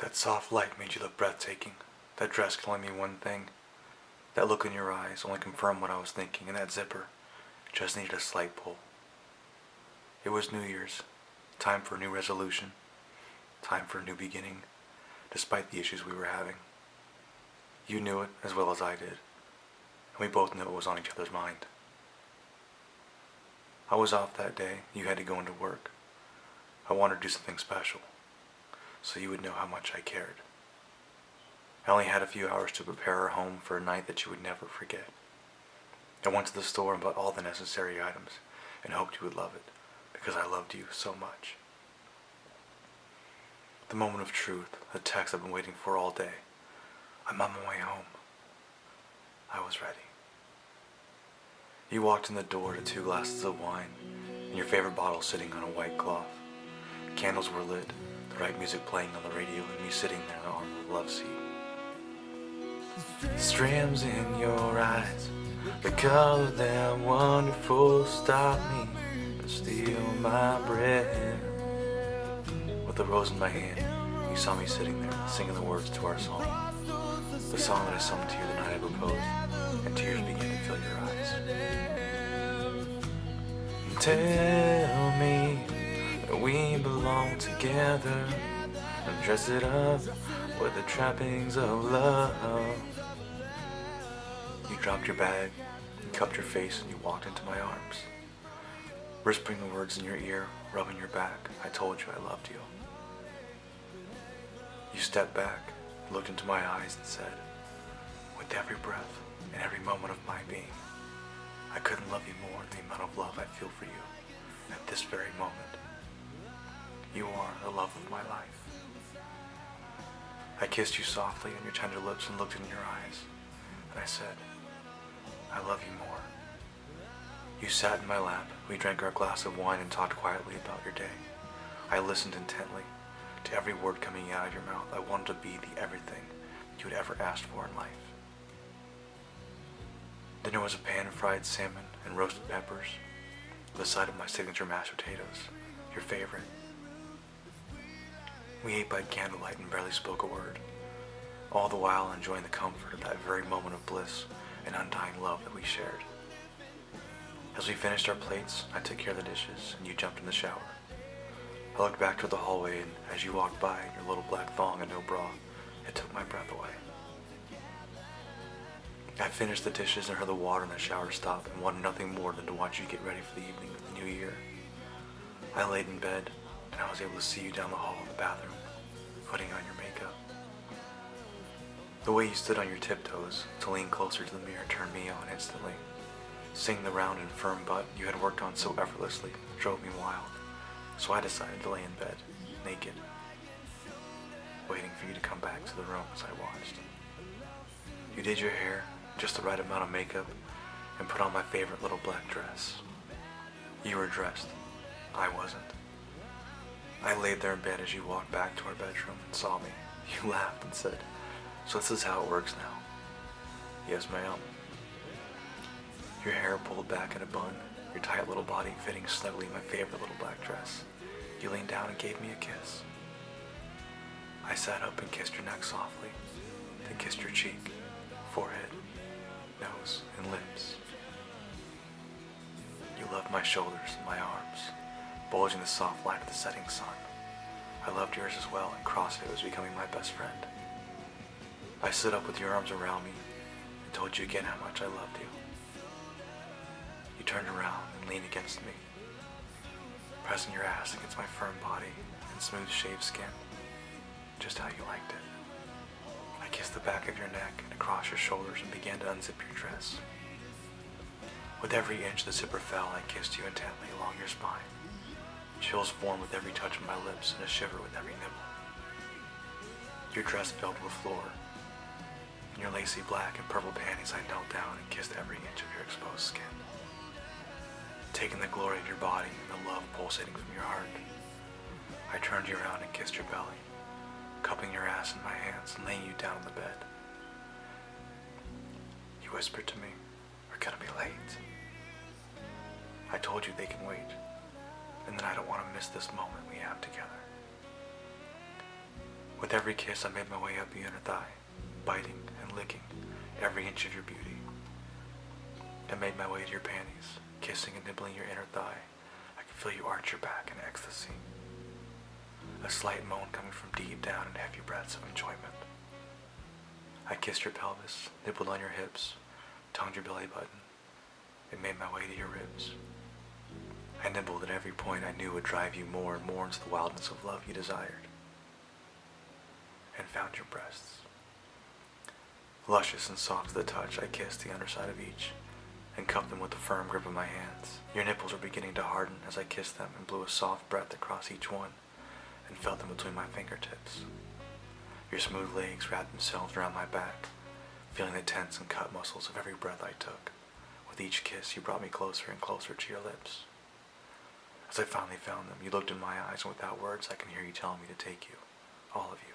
That soft light made you look breathtaking. That dress could only mean one thing. That look in your eyes only confirmed what I was thinking, and that zipper just needed a slight pull. It was New Year's. Time for a new resolution. Time for a new beginning, despite the issues we were having. You knew it as well as I did, and we both knew it was on each other's mind. I was off that day. You had to go into work. I wanted to do something special, so you would know how much I cared. I only had a few hours to prepare our home for a night that you would never forget. I went to the store and bought all the necessary items and hoped you would love it, because I loved you so much. The moment of truth, the text I've been waiting for all day. I'm on my way home. I was ready. You walked in the door to 2 glasses of wine, and your favorite bottle sitting on a white cloth. Candles were lit, the right music playing on the radio, and me sitting there in the arm of the love seat. The streams in your eyes, the color of them wonderful, stop me and steal my breath. With the rose in my hand, you saw me sitting there, singing the words to our song. The song that I sung to you the night I proposed, and tears began to fill your eyes. Tell me that we belong together, and dress it up with the trappings of love. You dropped your bag, you cupped your face, and you walked into my arms. Whispering the words in your ear, rubbing your back, I told you I loved you. You stepped back, looked into my eyes, and said, with every breath and every moment of my being, I couldn't love you more than the amount of love I feel for you at this very moment. You are the love of my life. I kissed you softly on your tender lips and looked in your eyes, and I said, I love you more. You sat in my lap, we drank our glass of wine and talked quietly about your day. I listened intently to every word coming out of your mouth. I wanted to be the everything you had ever asked for in life. Dinner was a pan of fried salmon and roasted peppers, with a side of my signature mashed potatoes, your favorite. We ate by candlelight and barely spoke a word, all the while enjoying the comfort of that very moment of bliss and undying love that we shared. As we finished our plates, I took care of the dishes, and you jumped in the shower. I looked back toward the hallway, and as you walked by in your little black thong and no bra, it took my breath away. I finished the dishes and heard the water in the shower stop and wanted nothing more than to watch you get ready for the evening of the new year. I laid in bed, and I was able to see you down the hall in the bathroom, putting on your makeup. The way you stood on your tiptoes to lean closer to the mirror turned me on instantly. Seeing the round and firm butt you had worked on so effortlessly drove me wild, so I decided to lay in bed, naked, waiting for you to come back to the room as I watched. You did your hair, just the right amount of makeup, and put on my favorite little black dress. You were dressed. I wasn't. I laid there in bed as you walked back to our bedroom and saw me. You laughed and said, so this is how it works now. Yes, ma'am. Your hair pulled back in a bun, your tight little body fitting snugly in my favorite little black dress. You leaned down and gave me a kiss. I sat up and kissed your neck softly, then kissed your cheek, forehead, nose, and lips. You loved my shoulders and my arms, bulging the soft light of the setting sun. I loved yours as well, and CrossFit was becoming my best friend. I stood up with your arms around me and told you again how much I loved you. You turned around and leaned against me, pressing your ass against my firm body and smooth shaved skin, just how you liked it. I kissed the back of your neck and across your shoulders and began to unzip your dress. With every inch the zipper fell, I kissed you intently along your spine. Chills formed with every touch of my lips and a shiver with every nibble. Your dress fell to the floor. In your lacy black and purple panties, I knelt down and kissed every inch of your exposed skin. Taking the glory of your body and the love pulsating from your heart, I turned you around and kissed your belly, cupping your ass in my hands and laying you down on the bed. You whispered to me, we're gonna be late. I told you they can wait, and that I don't want to miss this moment we have together. With every kiss, I made my way up your inner thigh, biting and licking every inch of your beauty. I made my way to your panties, kissing and nibbling your inner thigh. I could feel you arch your back in ecstasy. A slight moan coming from deep down in heavy breaths of enjoyment. I kissed your pelvis, nibbled on your hips, tongued your belly button, and made my way to your ribs. I nibbled at every point I knew would drive you more and more into the wildness of love you desired, and found your breasts. Luscious and soft to the touch, I kissed the underside of each, and cupped them with the firm grip of my hands. Your nipples were beginning to harden as I kissed them and blew a soft breath across each one, and felt them between my fingertips. Your smooth legs wrapped themselves around my back, feeling the tense and cut muscles of every breath I took. With each kiss, you brought me closer and closer to your lips. As I finally found them, you looked in my eyes, and without words, I can hear you telling me to take you, all of you,